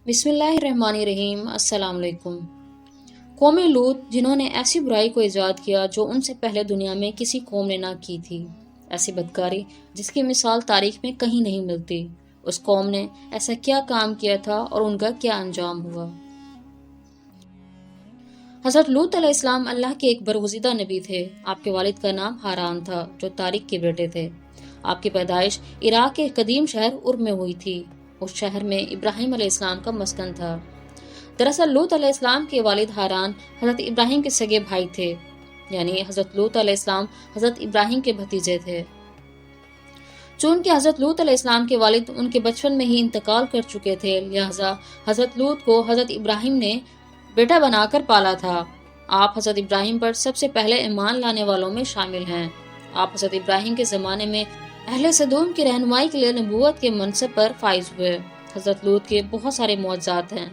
بسم اللہ الرحمن الرحیم۔ السلام علیکم۔ قوم لوط جنہوں نے ایسی برائی کو ایجاد کیا جو ان سے پہلے دنیا میں کسی قوم نے نہ کی تھی، ایسی بدکاری جس کی مثال تاریخ میں کہیں نہیں ملتی، اس قوم نے ایسا کیا کام کیا تھا اور ان کا کیا انجام ہوا؟ حضرت لوط علیہ السلام اللہ کے ایک برگزیدہ نبی تھے۔ آپ کے والد کا نام ہاران تھا جو طارق کے بیٹے تھے۔ آپ کی پیدائش عراق کے قدیم شہر ار میں ہوئی تھی۔ اس شہر میں ابراہیم علیہ السلام کا مسکن تھا۔ دراصل لوط علیہ السلام کے والد ہاران حضرت ابراہیم کے سگے بھائی تھے، یعنی حضرت لوط علیہ السلام حضرت ابراہیم کے بھتیجے تھے۔ چونکہ حضرت لوط علیہ السلام کے والد ان کے بچپن میں ہی انتقال کر چکے تھے، لہذا حضرت لوط کو حضرت ابراہیم نے بیٹا بنا کر پالا تھا۔ آپ حضرت ابراہیم پر سب سے پہلے ایمان لانے والوں میں شامل ہیں۔ آپ حضرت ابراہیم کے زمانے میں اہل سدوم کی رہنمائی کے لیے نبوت کے منصب پر فائز ہوئے۔ حضرت لوط کے بہت سارے معجزات ہیں۔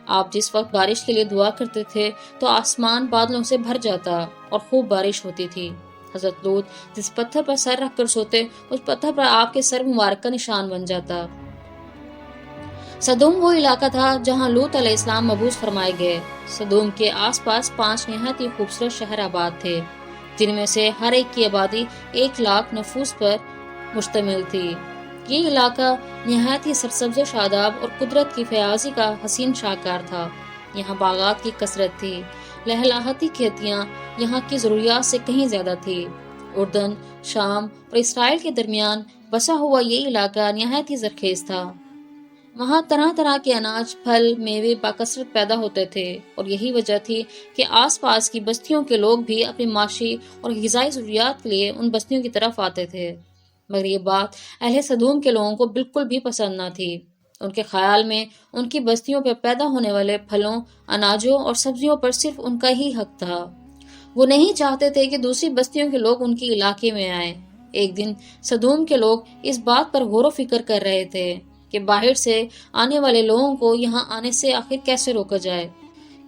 آپ جس وقت بارش کے لیے دعا کرتے تھے تو آسمان بادلوں سے بھر جاتا اور خوب بارش ہوتی تھی۔ حضرت لوط جس پتھر پر سر رکھ کر سوتے، اس پتھر پر آپ کے سر مبارک کا نشان بن جاتا۔ سدوم وہ علاقہ تھا جہاں لوط علیہ السلام مبعوث فرمائے گئے۔ سدوم کے آس پاس 5 نہایت ہی خوبصورت شہر آباد تھے، جن میں سے ہر ایک کی آبادی 1,00,000 نفوس پر مشتمل تھی۔ یہ علاقہ نہایت ہی سرسبز و شاداب اور قدرت کی فیاضی کا حسین شاہکار تھا۔ یہاں باغات کی کثرت تھی، لہلہاتی کھیتیاں یہاں کی ضروریات سے کہیں زیادہ تھی۔ اردن، شام اور اسرائیل کے درمیان بسا ہوا یہ علاقہ نہایت ہی زرخیز تھا۔ وہاں طرح طرح کے اناج، پھل، میوے بکثرت پیدا ہوتے تھے، اور یہی وجہ تھی کہ آس پاس کی بستیوں کے لوگ بھی اپنی معاشی اور غذائی ضروریات کے لیے ان بستیوں کی طرف آتے تھے۔ مگر یہ بات اہل سدوم کے لوگوں کو بالکل بھی پسند نہ تھی۔ ان کے خیال میں ان کی بستیوں پر پیدا ہونے والے پھلوں، اناجوں اور سبزیوں پر صرف ان کا ہی حق تھا۔ وہ نہیں چاہتے تھے کہ دوسری بستیوں کے لوگ ان کے علاقے میں آئیں۔ ایک دن سدوم کے لوگ اس بات پر غور و فکر کر رہے تھے کہ باہر سے آنے والے لوگوں کو یہاں آنے سے آخر کیسے روکا جائے،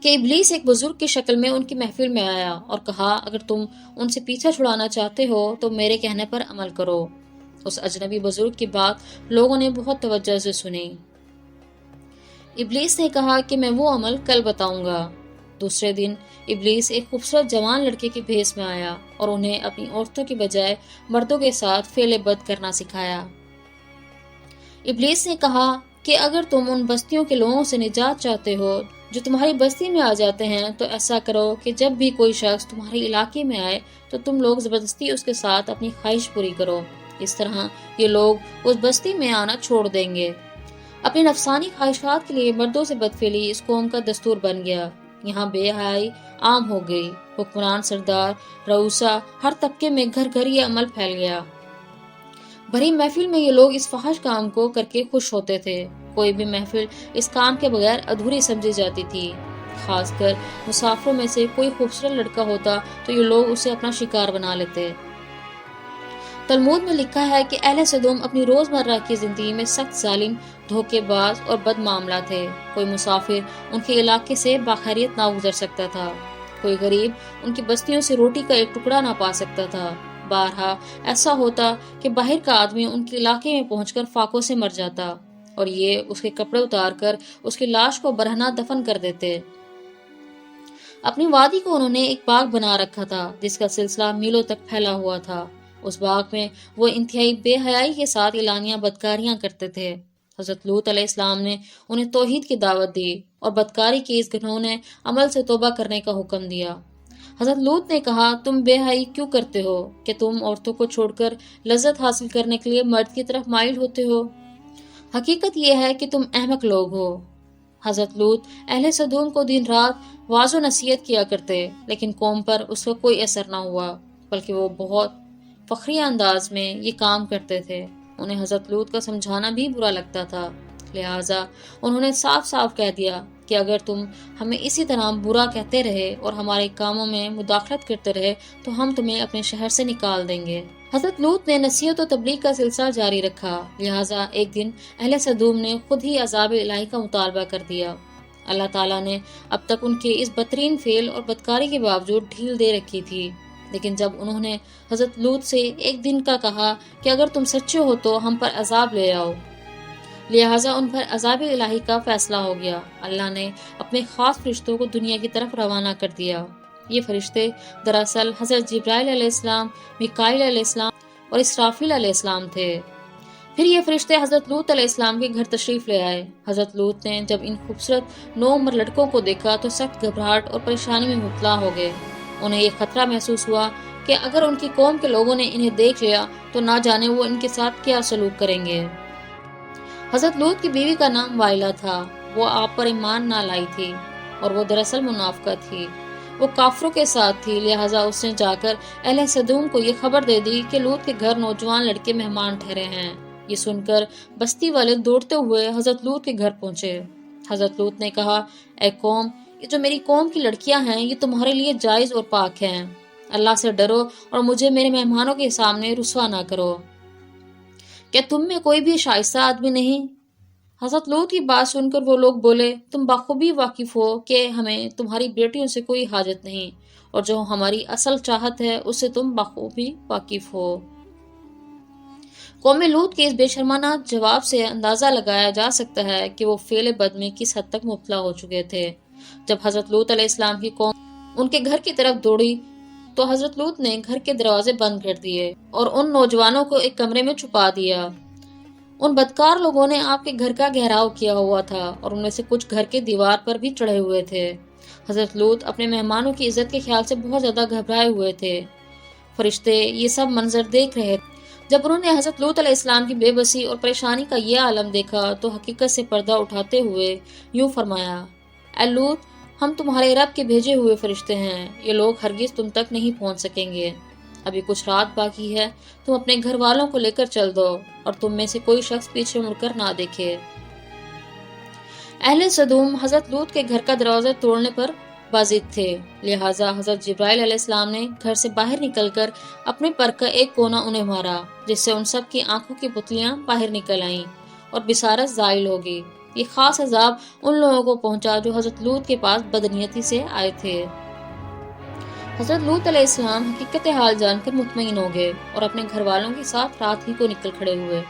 کہ ابلیس ایک بزرگ کی شکل میں ان کی محفل میں آیا اور کہا، اگر تم ان سے پیچھا چھڑانا چاہتے ہو تو میرے کہنے پر عمل کرو۔ اس اجنبی بزرگ کی بات لوگوں نے بہت توجہ سے سنی۔ ابلیس نے کہا کہ میں وہ عمل کل بتاؤں گا۔ دوسرے دن ابلیس ایک خوبصورت جوان لڑکے کے بھیس میں آیا اور انہیں اپنی عورتوں کی بجائے مردوں کے ساتھ فعل بد کرنا سکھایا۔ ابلیس نے کہا کہ اگر تم ان بستیوں کے لوگوں سے نجات چاہتے ہو جو تمہاری بستی میں آ جاتے ہیں تو ایسا کرو کہ جب بھی کوئی شخص تمہارے علاقے میں آئے تو تم لوگ زبردستی اس کے ساتھ اپنی خواہش پوری کرو۔ اس طرح یہ لوگ اس بستی میں آنا چھوڑ دیں گے۔ اپنی نفسانی خواہشات کے لیے مردوں سے بدفعلی اس قوم کا دستور بن گیا۔ یہاں بے حیائی عام ہو گئی۔ حکمران، سردار، رؤسا، ہر طبقے میں گھر گھر یہ عمل پھیل گیا۔ بھری محفل میں یہ لوگ اس فحش کام کو کر کے خوش ہوتے تھے۔ کوئی بھی محفل اس کام کے بغیر ادھوری سمجھی جاتی تھی۔ خاص کر مسافروں میں سے کوئی خوبصورت لڑکا ہوتا تو یہ لوگ اسے اپنا شکار بنا لیتے۔ تلمود میں لکھا ہے کہ اہل سدوم اپنی روزمرہ کی زندگی میں سخت ظالم، دھوکے باز اور بد معاملہ تھے۔ کوئی مسافر ان کے علاقے سے باخیریت نہ گزر سکتا تھا۔ کوئی غریب ان کی بستیوں سے روٹی کا ایک ٹکڑا نہ پا سکتا تھا۔ بارہا ایسا ہوتا کہ باہر کا آدمی ان کے علاقے میں پہنچ کر فاقوں سے مر جاتا اور یہ اس کے کپڑے اتار کر اس کی لاش کو برہنہ دفن کر دیتے۔ اپنی وادی کو انہوں نے ایک باغ بنا رکھا تھا جس کا سلسلہ میلوں تک پھیلا ہوا تھا۔ اس باغ میں وہ انتہائی بے حیائی کے ساتھ اعلانیہ بدکاریاں کرتے تھے۔ حضرت لوط علیہ السلام نے انہیں توحید کی دعوت دی اور بدکاری کے اس گھنونے عمل سے توبہ کرنے کا حکم دیا۔ حضرت لوط نے کہا، تم بے حیائی کیوں کرتے ہو کہ تم عورتوں کو چھوڑ کر لذت حاصل کرنے کے لیے مرد کی طرف مائل ہوتے ہو؟ حقیقت یہ ہے کہ تم احمق لوگ ہو۔ حضرت لوط اہل سدوم کو دن رات واعظ و نصیحت کیا کرتے، لیکن قوم پر اس کا کوئی اثر نہ ہوا، بلکہ وہ بہت فخریہ انداز میں یہ کام کرتے تھے۔ انہیں حضرت لوط کا سمجھانا بھی برا لگتا تھا، لہٰذا انہوں نے صاف صاف کہہ دیا کہ اگر تم ہمیں اسی طرح برا کہتے رہے اور ہمارے کاموں میں مداخلت کرتے رہے تو ہم تمہیں اپنے شہر سے نکال دیں گے۔ حضرت لوط نے نصیحت و تبلیغ کا سلسلہ جاری رکھا، لہٰذا ایک دن اہل سدوم نے خود ہی عذاب الہی کا مطالبہ کر دیا۔ اللہ تعالیٰ نے اب تک ان کے اس بدترین فعل اور بدکاری کے باوجود ڈھیل دے رکھی تھی، لیکن جب انہوں نے حضرت لوط سے ایک دن کا کہا کہ اگر تم سچے ہو تو ہم پر عذاب لے آؤ، لہٰذا ان پر عذاب الہی کا فیصلہ ہو گیا۔ اللہ نے اپنے خاص فرشتوں کو دنیا کی طرف روانہ کر دیا۔ یہ فرشتے دراصل حضرت جبرائیل علیہ السلام، میکائیل علیہ السلام اور اسرافیل علیہ السلام تھے۔ پھر یہ فرشتے حضرت لوط علیہ السلام کے گھر تشریف لے آئے۔ حضرت لوط نے جب ان خوبصورت 9 عمر لڑکوں کو دیکھا تو سخت گھبراہٹ اور پریشانی میں مبتلا ہو گئے۔ انہیں یہ خطرہ محسوس ہوا کہ اگر ان کی قوم کے لوگوں نے انہیں دیکھ لیا تو نہ جانے وہ ان کے ساتھ کیا سلوک کریں گے۔ حضرت لوط کی بیوی کا نام وائلہ تھا۔ وہ آپ پر ایمان نہ لائی تھی اور وہ دراصل منافقہ تھی۔ وہ کافروں کے ساتھ تھی، لہٰذا اس نے جا کر اہل سدوم کو یہ خبر دے دی کہ لوط کے گھر نوجوان لڑکے مہمان ٹھہرے ہیں۔ یہ سن کر بستی والے دوڑتے ہوئے حضرت لوط کے گھر پہنچے۔ حضرت لوط نے کہا، اے قوم، یہ جو میری قوم کی لڑکیاں ہیں یہ تمہارے لیے جائز اور پاک ہیں۔ اللہ سے ڈرو اور مجھے میرے مہمانوں کے سامنے رسوا نہ کرو۔ کیا تم میں کوئی بھی شائستہ آدمی نہیں؟ حضرت لوط کی بات سن کر وہ لوگ بولے، تم بخوبی واقف ہو کہ ہمیں تمہاری بیٹیوں سے کوئی حاجت نہیں، اور جو ہماری اصل چاہت ہے اس سے تم بخوبی واقف ہو۔ قوم لوط کے اس بے شرمانہ جواب سے اندازہ لگایا جا سکتا ہے کہ وہ فعل بد میں کس حد تک مبتلا ہو چکے تھے۔ جب حضرت لوط علیہ السلام کی قوم ان کے گھر کی طرف دوڑی تو حضرت لوط نے گھر کے دروازے بند کر دیے اور ان نوجوانوں کو ایک کمرے میں چھپا دیا۔ ان بدکار لوگوں نے آپ کے گھر کا گھیراؤ کیا ہوا تھا اور ان میں سے کچھ گھر کے دیوار پر بھی چڑھے ہوئے تھے۔ حضرت لوط اپنے مہمانوں کی عزت کے خیال سے بہت زیادہ گھبرائے ہوئے تھے۔ فرشتے یہ سب منظر دیکھ رہے تھے۔ جب انہوں نے حضرت لوط علیہ السلام کی بے بسی اور پریشانی کا یہ عالم دیکھا تو حقیقت سے پردہ اٹھاتے ہوئے یوں فرمایا، اے لوط، ہم تمہارے رب کے بھیجے ہوئے فرشتے ہیں، یہ لوگ ہرگز تم تک نہیں پہنچ سکیں گے۔ ابھی کچھ رات باقی ہے، تم اپنے گھر والوں کو لے کر چل دو اور تم میں سے کوئی شخص پیچھے مڑ کر نہ دیکھے۔ اہل سدوم حضرت لوط کے گھر کا دروازہ توڑنے پر بازد تھے، لہٰذا حضرت جبرائیل علیہ السلام نے گھر سے باہر نکل کر اپنے پر کا ایک کونا انہیں مارا، جس سے ان سب کی آنکھوں کی پتلیاں باہر نکل آئیں اور بصارت زائل ہوگی۔ یہ خاص عذاب ان لوگوں کو پہنچا جو حضرت لوط کے پاس بدنیتی سے آئے تھے۔ حضرت لوط علیہ السلام حقیقت حال جان کر مطمئن ہو گئے اور اپنے گھر والوں کے ساتھ رات ہی کو نکل کھڑے ہوئے۔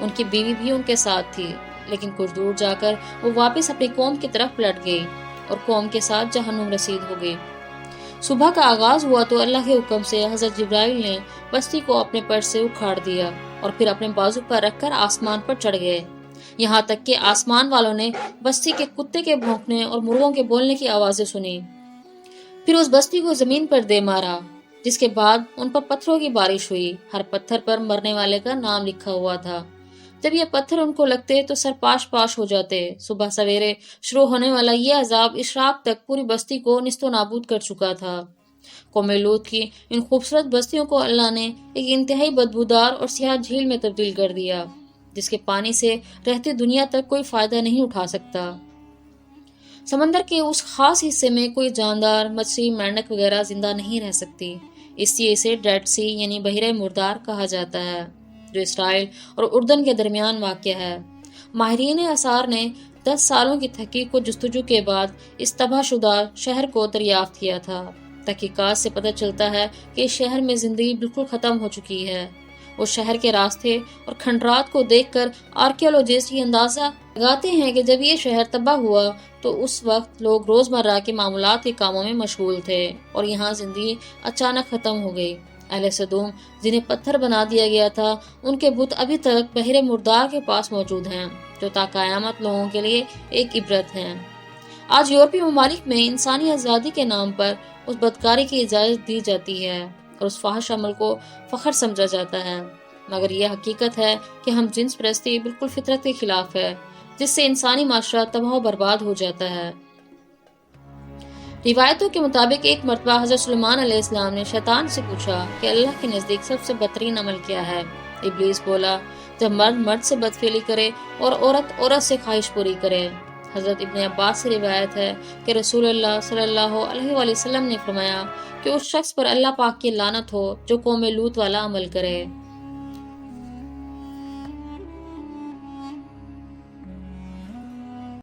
ان کی بیوی بھی ان کے ساتھ تھی، لیکن کچھ دور جا کر وہ واپس اپنی قوم کی طرف پلٹ گئی اور قوم کے ساتھ جہنم رسید ہو گئی۔ صبح کا آغاز ہوا تو اللہ کے حکم سے حضرت جبرائیل نے بستی کو اپنے پر سے اکھاڑ دیا اور پھر اپنے بازو پر رکھ کر آسمان پر چڑھ گئے، یہاں تک کہ آسمان والوں نے بستی کے کتے کے بھونکنے اور مرغوں کے بولنے کی آوازیں سنی۔ پھر اس بستی کو زمین پر دے مارا، جس کے بعد ان پر پتھروں کی بارش ہوئی۔ ہر پتھر پر مرنے والے کا نام لکھا ہوا تھا۔ جب یہ پتھر ان کو لگتے تو سر پاش پاش ہو جاتے۔ صبح سویرے شروع ہونے والا یہ عذاب اشراق تک پوری بستی کو نیست و نابود کر چکا تھا۔ قوم لوط کی ان خوبصورت بستیوں کو اللہ نے ایک انتہائی بدبودار اور سیاہ جھیل میں تبدیل کر دیا، جس کے پانی سے رہتی دنیا تک کوئی فائدہ نہیں اٹھا سکتا۔ سمندر کے اس خاص حصے میں کوئی جاندار، مچھلی، مینڈک وغیرہ زندہ نہیں رہ سکتی، اس لیے اسے ڈیڈ سی یعنی بحیرہ مردار کہا جاتا ہے، جو اسرائیل اور اردن کے درمیان واقع ہے۔ ماہرین آثار نے 10 سالوں کی تحقیق و جستجو کے بعد اس تباہ شدہ شہر کو دریافت کیا تھا۔ تحقیقات سے پتہ چلتا ہے کہ اس شہر میں زندگی بالکل ختم ہو چکی ہے۔ اس شہر کے راستے اور کھنڈرات کو دیکھ کر آرکیولوجسٹ یہ اندازہ لگاتے ہیں کہ جب یہ شہر تباہ ہوا تو اس وقت لوگ روزمرہ کے معمولات کے کاموں میں مشغول تھے اور یہاں زندگی اچانک ختم ہو گئی۔ اہل سدوم جنہیں پتھر بنا دیا گیا تھا، ان کے بت ابھی تک بحیرہ مردار کے پاس موجود ہیں، جو تا قیامت لوگوں کے لیے ایک عبرت ہیں۔ آج یورپی ممالک میں انسانی آزادی کے نام پر اس بدکاری کی اجازت دی جاتی ہے اور اس فحش عمل کو فخر سمجھا جاتا ہے، مگر یہ حقیقت ہے کہ ہم جنس پرستی بالکل فطرت کے خلاف ہے، جس سے انسانی معاشرہ تباہ و برباد ہو جاتا ہے۔ روایتوں کے مطابق ایک مرتبہ حضرت سلیمان علیہ السلام نے شیطان سے پوچھا کہ اللہ کے نزدیک سب سے بدترین عمل کیا ہے؟ ابلیس بولا، جب مرد مرد سے بدفعلی کرے اور عورت عورت سے خواہش پوری کرے۔ حضرت ابن عباس سے روایت ہے کہ رسول اللہ صلی اللہ علیہ وآلہ وسلم نے فرمایا کہ اس شخص پر اللہ پاک کی لعنت ہو جو قوم لوط والا عمل کرے۔